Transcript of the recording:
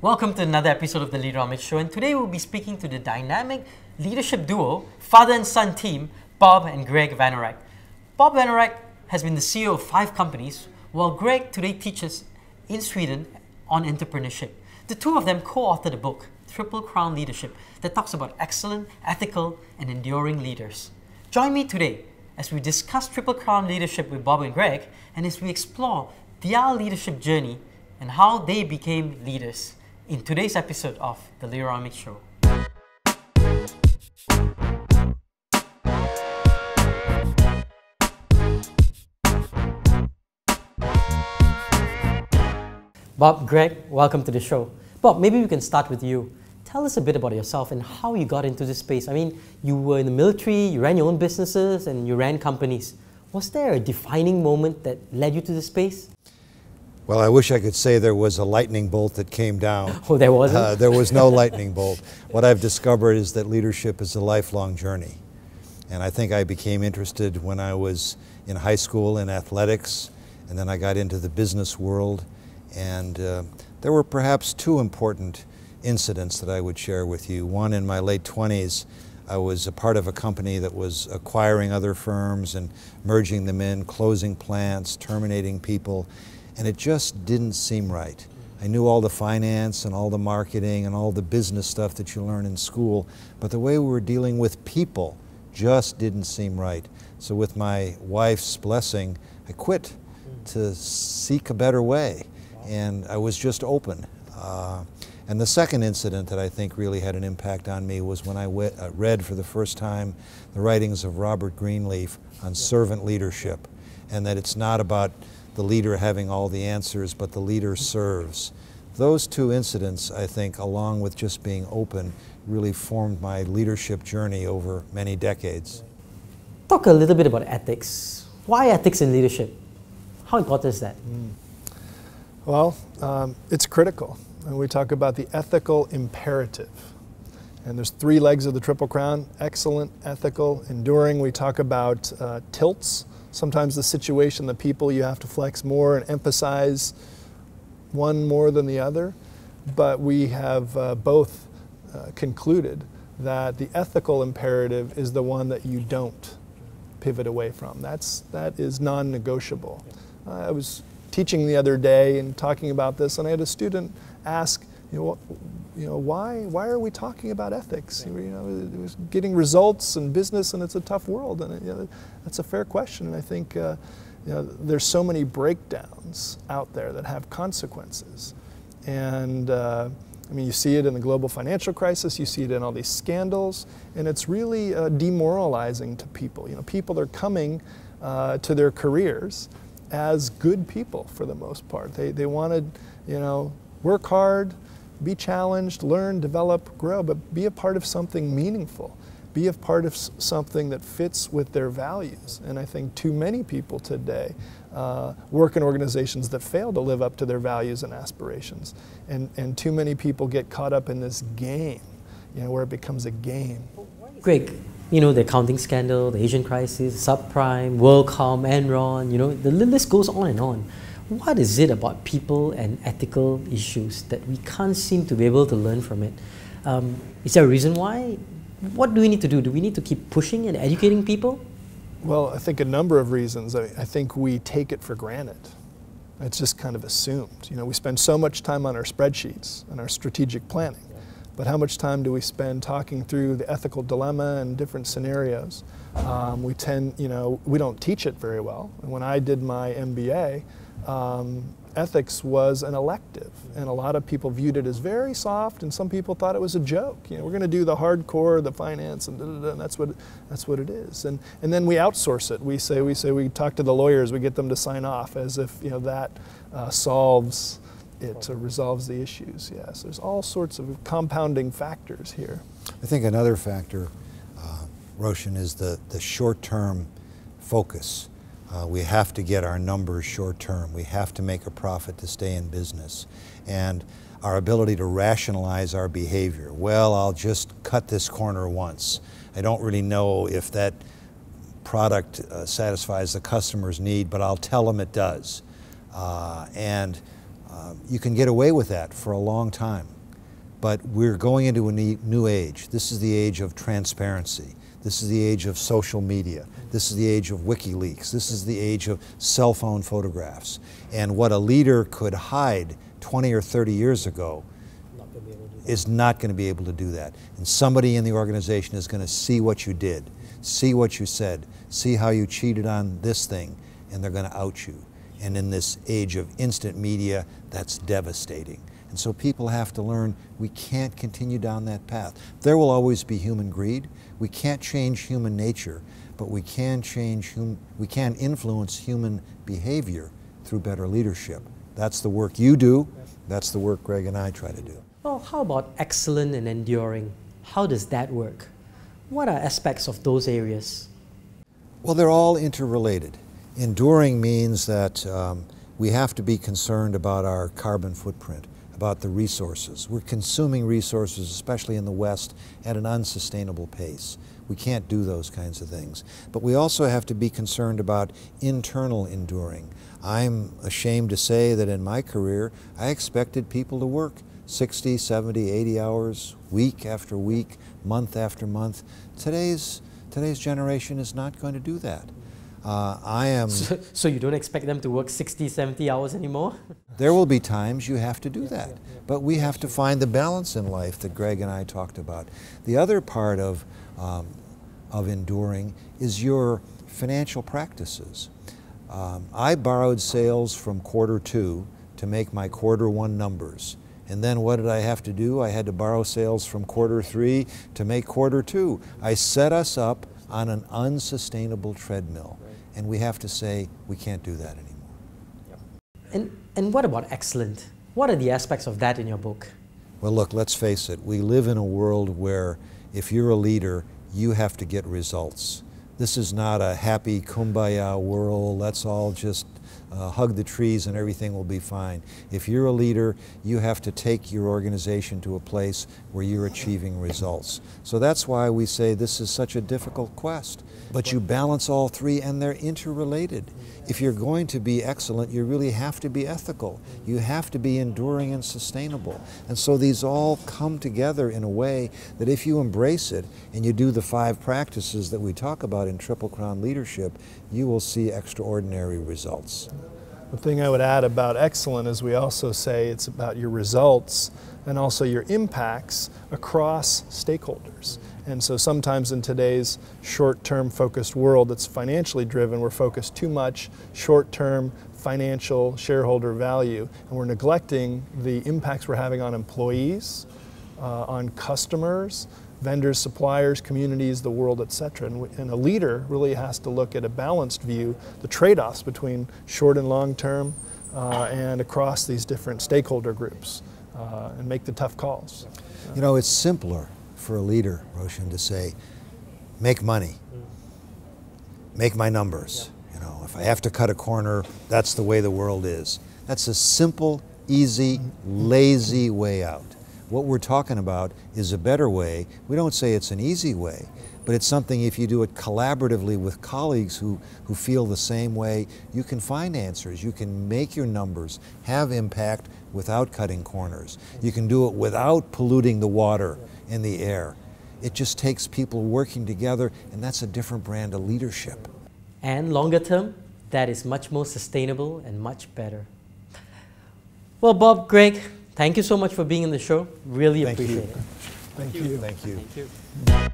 Welcome to another episode of the Leaderonomics Show, and today we'll be speaking to the dynamic leadership duo, father and son team, Bob and Gregg Vanourek. Bob Vanourek has been the CEO of 5 companies, while Gregg today teaches in Sweden on entrepreneurship. The two of them co-authored a book, Triple Crown Leadership, that talks about excellent, ethical, and enduring leaders. Join me today as we discuss Triple Crown Leadership with Bob and Gregg, and as we explore their leadership journey and how they became leaders in today's episode of the Leaderonomics Show. Bob, Gregg, welcome to the show. Bob, maybe we can start with you. Tell us a bit about yourself and how you got into this space. I mean, you were in the military, you ran your own businesses, and you ran companies. Was there a defining moment that led you to this space? Well, I wish I could say there was a lightning bolt that came down. Oh, there wasn't? There was no lightning bolt. What I've discovered is that leadership is a lifelong journey. And I think I became interested when I was in high school in athletics, and then I got into the business world. And there were perhaps 2 important incidents that I would share with you. One, in my late 20s, I was a part of a company that was acquiring other firms and merging them in, closing plants, terminating people, and it just didn't seem right. I knew all the finance and all the marketing and all the business stuff that you learn in school, but the way we were dealing with people just didn't seem right. So with my wife's blessing, I quit to seek a better way, and I was just open. And the second incident that I think really had an impact on me was when I read for the first time the writings of Robert Greenleaf on servant leadership, and that it's not about the leader having all the answers, but the leader serves. Those 2 incidents, I think, along with just being open, really formed my leadership journey over many decades. Talk a little bit about ethics. Why ethics in leadership? How important is that? Well, it's critical. And we talk about the ethical imperative. And there's 3 legs of the Triple Crown: excellent, ethical, enduring. We talk about tilts. Sometimes the situation, the people, you have to flex more and emphasize one more than the other. But we have both concluded that the ethical imperative is the one that you don't pivot away from. That is non-negotiable. I was teaching the other day and talking about this, and I had a student ask, why are we talking about ethics? It was getting results in business, and it's a tough world, and that's a fair question. And I think there's so many breakdowns out there that have consequences, and I mean, you see it in the global financial crisis, you see it in all these scandals, and it's really demoralizing to people. People are coming to their careers as good people for the most part. They wanted, work hard, be challenged, learn, develop, grow, but be a part of something meaningful. Be a part of something that fits with their values. And I think too many people today work in organizations that fail to live up to their values and aspirations. And too many people get caught up in this game, where it becomes a game. Gregg, the accounting scandal, the Asian crisis, subprime, WorldCom, Enron, the list goes on and on. What is it about people and ethical issues that we can't seem to be able to learn from it? Is there a reason why? What do we need to do? Do we need to keep pushing and educating people? Well, I think a number of reasons. I think we take it for granted. It's just kind of assumed. We spend so much time on our spreadsheets and our strategic planning. But how much time do we spend talking through the ethical dilemma and different scenarios? We don't teach it very well. And when I did my MBA, ethics was an elective, and a lot of people viewed it as very soft, and some people thought it was a joke. We're going to do the hardcore, the finance, and that's what it is. And then we outsource it. We talk to the lawyers, we get them to sign off, as if that solves it or resolves the issues. Yes, there's all sorts of compounding factors here. I think another factor, Roshan, is the short-term focus. We have to get our numbers short-term. We have to make a profit to stay in business. And our ability to rationalize our behavior. Well, I'll just cut this corner once. I don't really know if that product satisfies the customer's need, but I'll tell them it does. You can get away with that for a long time. But we're going into a new age. This is the age of transparency. This is the age of social media. This is the age of WikiLeaks. This is the age of cell phone photographs. And what a leader could hide 20 or 30 years ago is not going to be able to do that. And somebody in the organization is going to see what you did, see what you said, see how you cheated on this thing, and they're going to out you. And in this age of instant media, that's devastating. And so people have to learn we can't continue down that path. There will always be human greed. We can't change human nature, but we can influence human behavior through better leadership. That's the work you do. That's the work Gregg and I try to do. Well, how about excellent and enduring? How does that work? What are aspects of those areas? Well, they're all interrelated. Enduring means that we have to be concerned about our carbon footprint, about the resources. We're consuming resources, especially in the West, at an unsustainable pace. We can't do those kinds of things. But we also have to be concerned about internal enduring. I'm ashamed to say that in my career, I expected people to work 60, 70, 80 hours, week after week, month after month. Today's generation is not going to do that. So you don't expect them to work 60, 70 hours anymore? There will be times you have to do that. But we have to find the balance in life that Gregg and I talked about. The other part of enduring is your financial practices. I borrowed sales from Q2 to make my Q1 numbers. And then what did I have to do? I had to borrow sales from Q3 to make Q2. I set us up on an unsustainable treadmill. And we have to say, we can't do that anymore. And what about excellent? What are the aspects of that in your book? Well, look, let's face it. We live in a world where if you're a leader, you have to get results. This is not a happy kumbaya world. Let's all just hug the trees and everything will be fine. If you're a leader, you have to take your organization to a place where you're achieving results. So that's why we say this is such a difficult quest. But you balance all three and they're interrelated. If you're going to be excellent, you really have to be ethical. You have to be enduring and sustainable. And so these all come together in a way that if you embrace it and you do the 5 practices that we talk about in Triple Crown Leadership, you will see extraordinary results. The thing I would add about excellent is we also say it's about your results and also your impacts across stakeholders. And so sometimes in today's short-term focused world that's financially driven, we're focused too much short-term financial shareholder value, and we're neglecting the impacts we're having on employees, on customers, vendors, suppliers, communities, the world, etc. And a leader really has to look at a balanced view, the trade-offs between short and long-term and across these different stakeholder groups and make the tough calls. You know, it's simpler for a leader, Roshan, to say, make money, make my numbers. You know, if I have to cut a corner, that's the way the world is. That's a simple, easy, lazy way out. What we're talking about is a better way. We don't say it's an easy way, but it's something if you do it collaboratively with colleagues who feel the same way, you can find answers. You can make your numbers have impact without cutting corners. You can do it without polluting the water and the air. It just takes people working together, and that's a different brand of leadership. And longer term, that is much more sustainable and much better. Well, Bob, Gregg, thank you so much for being in the show. Really appreciate it. Thank you. Thank you. Thank you.